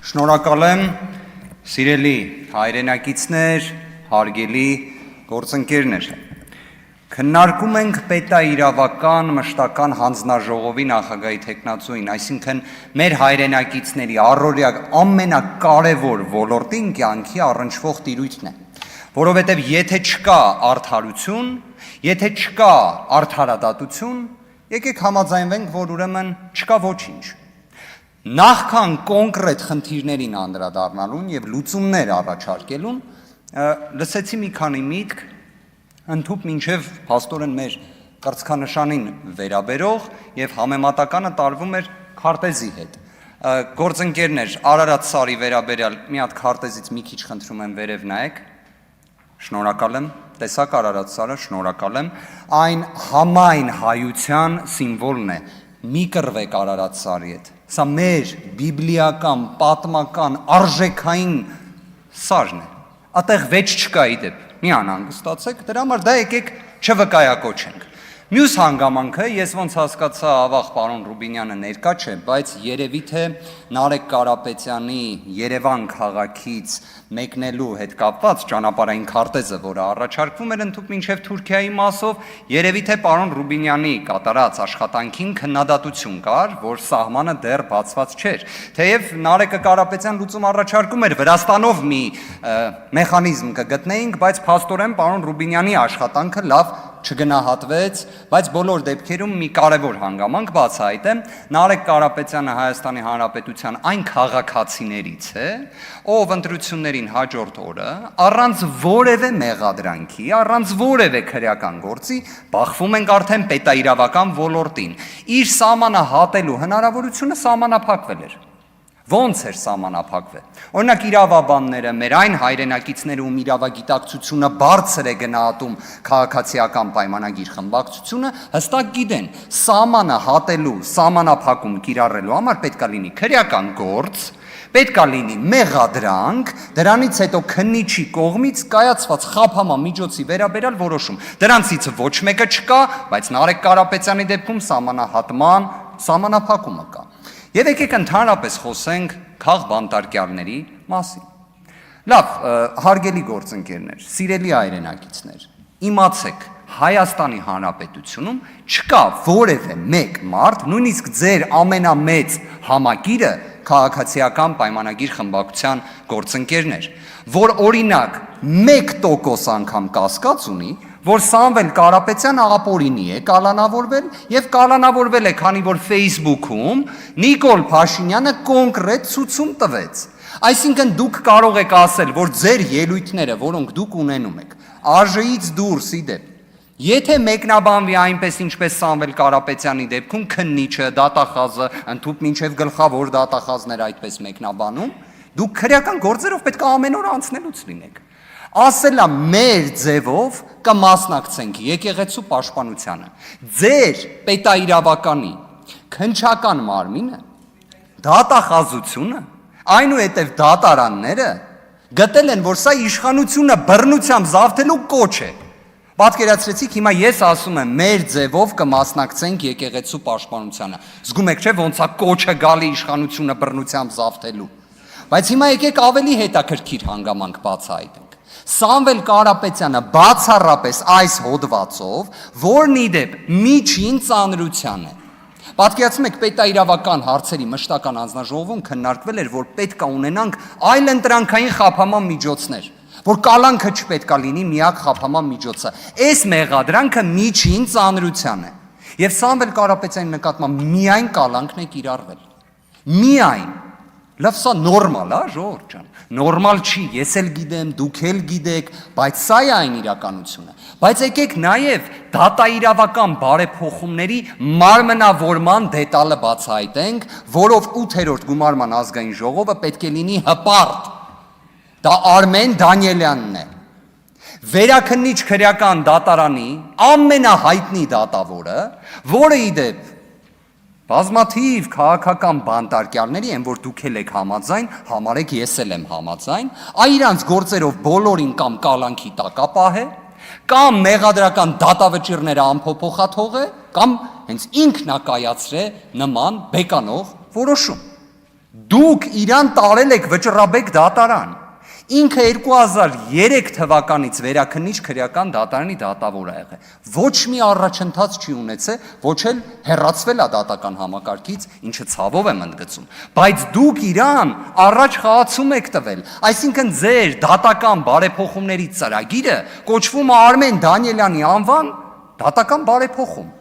Շնորհակալ եմ, սիրելի հայրենակիցներ, հարգելի գործընկերներ։ Քննարկում ենք պետաիրավական մշտական հանձնաժողովի նախագահի թեկնածուին, այսինքն մեր հայրենակիցների առօրյա ամենակարևոր ոլորտին կյանքի առնչվող տիրույթն է, որովհետև եթե չկա արդարություն, եթե չկա արդարադատություն, եկեք համաձայնվենք, որ ուրեմն չկա ոչինչ։ Նախքան կոնկրետ խնդիրներին անդրադառնալուն եւ լուծումներ առաջարկելուն լսեցի մի քանի միտք ընդհուպ մինչև փաստորեն մեր կրծքանշանին վերաբերող եւ համեմատականը տարվում էր քարտեզի հետ։ Գործընկերներ, Արարատ Սարի վերաբերյալ մի հատ քարտեզից մի քիչ խնդրում եմ վերև նայեք։ Շնորհակալ եմ, տեսակ Արարատ Սարը, շնորհակալ եմ։ Այն համայն հայության սիմվոլն է։ Մի կռվեք Արարատ Սարի հետ։ Սա մեր բիբլիական, պատմական, արժեքային սարն է։ Այդտեղ վեճ չկա իդեպ։ Մի անհանգստացեք, դրա համար դա եկեք չվկայակոչենք։ Մյուս հանգամանքը, ես ոնց հասկացա, ավաղ պարոն Ռուբինյանը ներկա չէ, բայց երևի թե Նարեկ Կարապետյանի Երևան քաղաքից մեկնելու հետ կապված ճանապարհային քարտեզը, որը առաջարկվում էր ընդհուպ մինչև Թուրքիայի մասով, երևի թե պարոն Ռուբինյանի կատարած աշխատանքին քննադատություն կար, որ սահմանը դեռ բացված չէր։ Թեև Նարեկը Կարապետյան լուծում առաջարկում էր Վրաստանով մի մեխանիզմ կգտնեինք, բայց փաստորեն պարոն Ռուբինյանի աշխատանքը լավ չգնահատվեց, բայց բոլոր դեպքերում մի կարևոր հանգամանք բացահայտեմ, Նարեկ Կարապետյանը Հայաստանի Հանրապետության այն քաղաքացիներից է, ով ընտրություններին հաջորդ օրը առանց որևէ մեղադրանքի, առանց որևէ քրեական գործի բախվում ենք արդեն պետաիրավական ոլորտին։ Իր սահմանը հատելու հնարավորությունը սահմանափակվել էր։ Ոնց էր սահմանափակվել։ Օրինակ իրավաբանները, մեր այն հայրենակիցները, ում իրավագիտակցությունը բարձր է գնահատում քաղաքացիական պայմանագիր խմբակցությունը, հստակ գիտեն, սահմանը հատելու, սահմանափակում կիրառելու համար պետք է լինի քրեական գործ, պետք է լինի մեղադրանք, դրանից հետո քննիչի կողմից կայացված խափանման միջոցի վերաբերյալ որոշում։ Դրանցից ոչ մեկը չկա, բայց Նարեկ Կարապետյանի դեպքում սահմանահատման սահմանափակումը կա։ Եվ եկեք ընդհանրապես խոսենք քաղբանտարկյալների մասին։ Լավ, հարգելի գործընկերներ, սիրելի հայրենակիցներ, իմացեք, Հայաստանի Հանրապետությունում չկա որևէ մեկ մարդ, նույնիսկ ձեր ամենամեծ համակիրը քաղաքացիական պայմանագիր խմբակցության գործընկերներ, որ օրինակ 1% անգամ կասկած ունի, որ Սամվել Կարապետյանը ապօրինի է կալանավորվել եւ կալանավորվել է, քանի որ Facebook-ում Նիկոլ Փաշինյանը կոնկրետ ցուցում տվեց։ Այսինքն դուք կարող եք ասել, որ ձեր ելույթները, որոնք դուք ունենում եք, ԱԺ-ից դուրս իդեպ, եթե մեկնաբանվի այնպես, ինչպես Սամվել Կարապետյանի դեպքում քննիչը, դատախազը, ընդհուպ մինչև գլխավոր դատախազները այդպես մեկնաբանում, դուք քրեական գործերով պետք է ամեն օր անցնելուց լինեք։ Ասելա մեր ձևով կմասնակցենք եկեղեցու պաշտպանությանը։ Ձեր պետաիրավականի քննչական մարմինը, դատախազությունը, այնուհետև դատարանները գտել են, որ սա իշխանությունը բռնությամբ զավթելու կոչ է։ Պատկերացրեցիք, հիմա ես ասում եմ մեր ձևով կմասնակցենք եկեղեցու պաշտպանությանը։ Զգում եք, չէ՞, ոնց է կոչը գալի իշխանությունը բռնությամբ զավթելու։ Բայց հիմա եկեք ավելի հետաքրքիր հանգամանք բացահայտենք։ Սամվել Կարապետյանը բացառապես այս հոդվածով, որն իդեպ միջին ծանրության է։ Պատկերացնում եք, պետաիրավական հարցերի մշտական հանձնաժողովում քննարկվել էր, որ պետք է ունենանք այլընտրանքային խափանման միջոցներ, որ կալանքը չպետք է լինի միակ խափանման միջոցը։ Այս մեղադրանքը միջին ծանրության է։ Եվ Սամվել Կարապետյանի նկատմամբ միայն կալանքն է կիրառվել։ Միայն։ Լավ, սա նորմալ է, ժողովուրդ ջան։ Նորմալ չի, ես էլ գիտեմ, դուք էլ գիտեք, բայց սա է այն իրականությունը։ Բայց եկեք նաև դատաիրավական բարեփոխումների մարմնավորման դետալը բացահայտենք, որով 8-րդ գումարման ազգային ժողովը պետք է լինի հպարտ։ Դա Արմեն Դանիելյանն է։ Վերաքննիչ քրեական դատարանի ամենահայտնի դատավորը, որը իդեպ բազմաթիվ քաղաքական բանտարկյալների են, որ դուք եք համաձայն, համարեք ես էլ եմ համաձայն, իրանց գործերով բոլորին կամ կալանքի տակապահ է, կամ մեղադրական դատավճիռները անփոփոխաթող է, կամ հենց ինքն է կայացրել նման բեկանող որոշում։ Դուք իրան տարել եք վճռաբեկ դատարան։ Ինքը 2003 թվականից վերաքննիչ քրեական դատարանի դատավոր ա եղել։ Ոչ մի առաջընթաց չի ունեցել, ոչ էլ հեռացվել է դատական համակարգից, ինչը ցավով եմ ընդգծում։ Բայց դուք իրան առաջ խաղացում եք տվել, այսինքն ձեր դատական բարեփոխումների ծրագիրը կոչվում է Արմեն Դանիելյանի անվան դատական բարեփոխում։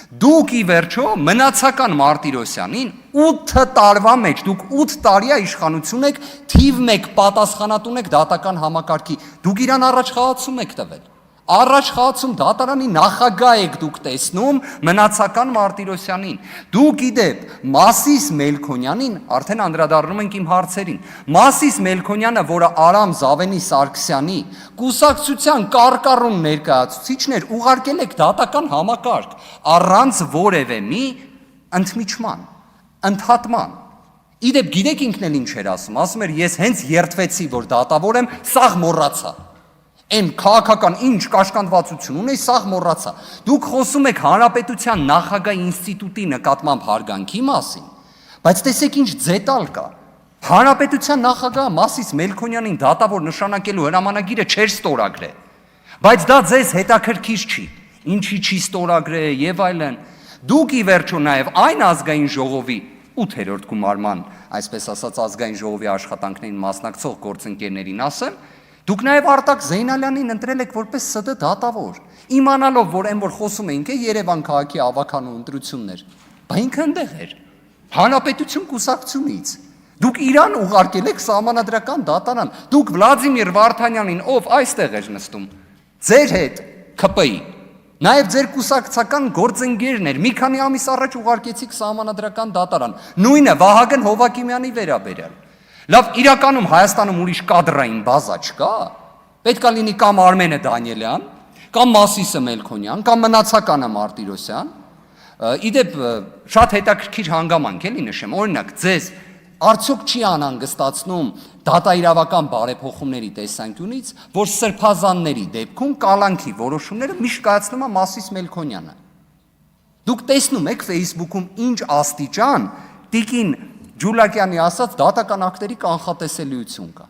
Դուք ի վերջո մնացական Մարտիրոսյանին 8 տարվա մեջ, դուք 8 տարի իշխանություն եք, թիվ 1 պատասխանատուն եք դատական համակարգի, դուք իրան առաջ խաղացում եք տվել, առաջ խաղացում դատարանի նախագահ եք դուք տեսնում մնացական Մարտիրոսյանին, դուք իդեպ Մասիս Մելքոնյանին, արդեն անդրադառնում ենք իմ հարցերին, Մասիս Մելքոնյանը, որը Արամ Զավենի Սարգսյանի կուսակցության կարկառուն ներկայացուցիչն էր, ուղարկել եք դատական համակարգ, առանց որևէ մի ընդմիջման, ընդհատման։ Իդեպ գիտեք ինքն էլ ինչ էր ասում էր ես հենց երդվեցի, որ դատավոր եմ, սաղ մոռացա։ Այն քաղաքական ինչ կաշկանդվածություն ունի, սաղ մոռացա։ Դուք խոսում եք Հանրապետության նախագահ ինստիտուտի նկատմամբ հարգանքի մասին, բայց տեսեք ինչ ձետալ կա։ Հանրապետության նախագահ Մասիս Մելքոնյանին դատավոր նշանակելու հրամանագիրը չէր ստորագրել, բայց դա ձեզ հետաքրքիր չի, ինչի չի ստորագրել եւ այլն։ Դուք ի վերջո նաեւ այն ազգային ժողովի 8-րդ գումարման, այսպես ասած ազգային ժողովի աշխատանքներին մասնակցող գործընկերներին ասեմ, դուք նաև Արտակ Զեյնալյանին ընտրել եք որպես ՍԴ դատավոր, իմանալով, որ այն որ խոսում էինք Երևան քաղաքի ավականու ընտրություններ, բայց ինքը այնտեղ էր, Հանրապետություն կուսակցությունից։ Դուք իրան ուղարկել եք սահմանադրական դատարան, դուք Վլադիմիր Վարդանյանին, ով այստեղ էր նստում, ձեր հետ ՔՊ-ի, նաև ձեր կուսակցական գործընկերն էր, մի քանի ամիս առաջ ուղարկեցիք սահմանադրական դատարան, նույնը Վահագն Հովակիմյանի վերաբերյալ։ Լավ, իրականում Հայաստանում ուրիշ կադրային բազա չկա, պետք է լինի կամ Արմենը Դանիելյան, կամ Մասիսը Մելքոնյան, կամ մնացականը Մարտիրոսյան։ Իդեպ շատ հետաքրքիր հանգամանք էլի նշեմ, օրինակ ձեզ արդյոք չի անհանգստացնում դատաիրավական բարեփոխումների տեսանկյունից, որ սրբազանների դեպքում կալանքի որոշումները միշտ կայացնում է Մասիս Մելքոնյանը։ Դուք տեսնում եք Facebook-ում ինչ աստիճան տիկին Ջուլակյանի ասած դատական ակտերի կանխատեսելիություն կա։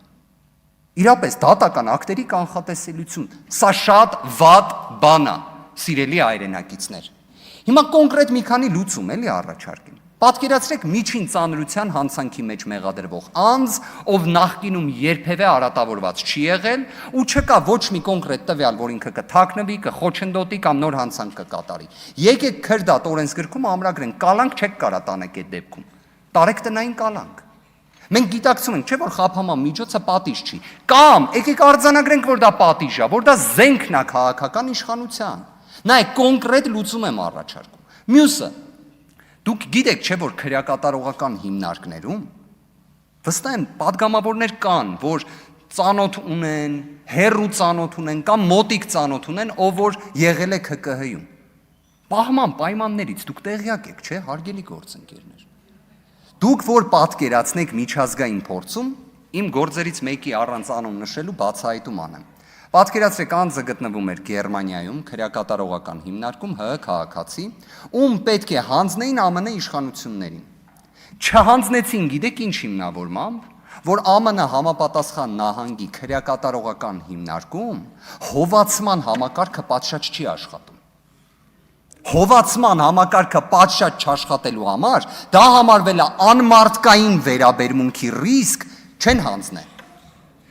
Իրապես դատական ակտերի կանխատեսելիություն, սա շատ վատ բան է, սիրելի հայրենակիցներ։ Հիմա կոնկրետ մի քանի լուծում էլի առաջարկեմ։ Պատկերացրեք միջին ծանրության հանցանքի մեջ մեղադրվող անձ, ով նախկինում երբևէ արատավորված չի եղել ու չկա ոչ մի կոնկրետ տվյալ, որ ինքը կթաքնվի, կխոչընդոտի կամ նոր հանցանք կկատարի։ Եկեք քրդատ օրենսգրքում ամրագրենք, կալանք չեք կարա տանեք այդ դեպքում։ Տարեք տնային կալանք։ Մենք գիտակցում ենք, չէ՞ որ խափանման միջոցը պատիժ չի։ Կամ եկեք արձանագրենք, որ դա պատիժ է, որ դա զենքն է քաղաքական իշխանության։ Նայեք, կոնկրետ լուծում եմ առաջարկում։ Մյուսը, դուք գիտեք, չէ՞ որ քրեակատարողական հիմնարկներում վստահ եմ падգամավորներ կան, որ ծանոթ ունեն, հերրու ծանոթ ունեն կամ մոտիկ ծանոթ ունեն, ով որ եղել է ՔԿՀ-ում։ Պահման պայմաններից դուք տեղյակ եք, չէ՞, հարգելի գործընկերներ։ Դուք որ պատկերացնեք միջազգային փորձում, իմ գործերից մեկի առանց անուն նշելու բացահայտում անեմ։ Պատկերացրեք անձը գտնվում էր Գերմանիայում, քրեակատարողական հիմնարկում ՀՀ քաղաքացի, ում պետք է հանձնեին ԱՄՆ իշխանություններին։ Չհանձնեցին, գիտեք ինչ հիմնավորմամբ, որ ԱՄՆ համապատասխան նահանգի քրեակատարողական հիմնարկում հովացման համակարգը պատշաճ չի աշխատում։ Հովացման համակարգը պատշաճ չաշխատելու համար դա համարվել է անմարդկային վերաբերմունքի ռիսկ, չեն հանձնել։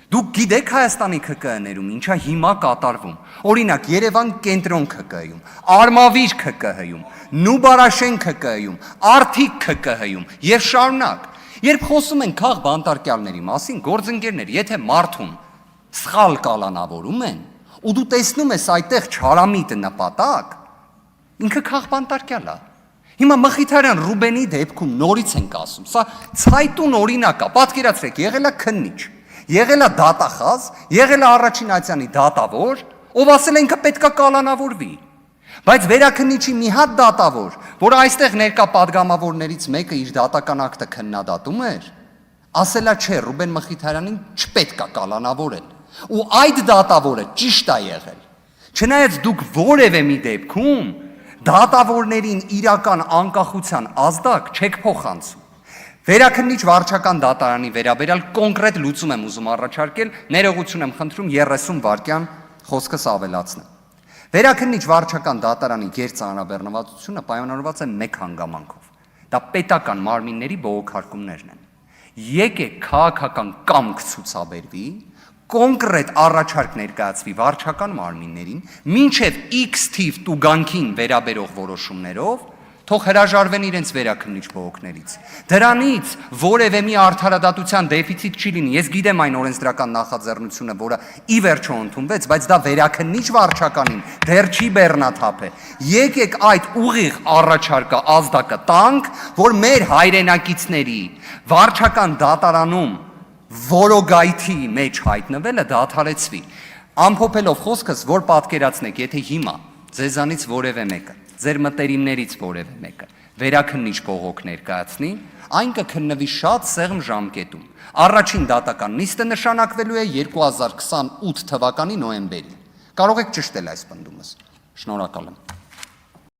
Դուք գիտեք Հայաստանի ՔԿՀ-ներում ինչա հիմա կատարվում։ Օրինակ Երևան կենտրոն ՔԿՀ-ում, Արմավիր ՔԿՀ-ում, Նուբարաշեն ՔԿՀ-ում, Արթիկ ՔԿՀ-ում եւ շարունակ։ Երբ խոսում են քաղ բանտարկյալների մասին, գործընկերներ, եթե մարդուն սխալ կալանավորում են, ու դու տեսնում ես այդտեղ չարամիտ նպատակ, ինքը քաղ բանտարկյալ է։ Հիմա Մխիթարյան Ռուբենի դեպքում նորից ենք ասում, սա ցայտուն օրինակ է, պատկերացրեք, եղել է քննիչ, եղել է դատախազ, եղել է առաջին ատյանի դատավոր, ով ասել է ինքը պետքա կալանավորվի։ Բայց վերաքննիչի մի հատ դատավոր, որ այստեղ ներկա падգամավորներից մեկը իր դատական ակտը քննադատում էր, ասելա չէ, Ռուբեն Մխիթարյանին չպետք է կալանավորել։ Ու այդ դատավորը ճիշտ է եղել։ Չնայած դուք որևէ մի դեպքում դատավորներին իրական անկախության ազդակ չեք փոխանցում։ Վերաքննիչ վարչական դատարանի վերաբերյալ կոնկրետ լուծում եմ ուզում առաջարկել, ներողություն եմ խնդրում 30 վայրկյան խոսքս ավելացնեմ։ Վերաքննիչ վարչական դատարանի գերծանրաբեռնվածությունը պայմանավորված է մեկ հանգամանքով։ Դա պետական մարմինների բողոքարկումներն են։ Եկեք քաղաքական կամք ցուցաբերվի, կոնկրետ առաջարկ ներկայացվի վարչական մարմիններին, մինչև X թիվ տուգանքին վերաբերող որոշումներով թող հրաժարվեն իրենց վերաքննիչ բողոքներից։ Դրանից որևէ մի արդարադատության դեֆիցիտ չի լինի։ Ես գիտեմ այն օրենսդրական նախաձեռնությունը, որը ի վերջո ընդունվեց, բայց դա վերաքննիչ վարչականին դեռ չի բեռնաթափ է։ Եկեք այդ ուղիղ առաջարկը ազդակը տանք, որ մեր հայրենակիցների վարչական դատարանում որոգայթի մեջ հայտնվելը դադարեցվի։ Ամփոփելով խոսքս, որ պատկերացնեք, եթե հիմա ձեզանից որևէ մեկը, ձեր մտերիմներից որևէ մեկը վերաքննիչ բողոք ներկայացնի, այն կքննվի շատ սեղմ ժամկետում։ Առաջին դատական նիստը նշանակվելու է 2028 թվականի նոյեմբերին։ Կարող եք ճշտել այս պնդումս։ Շնորհակալ եմ։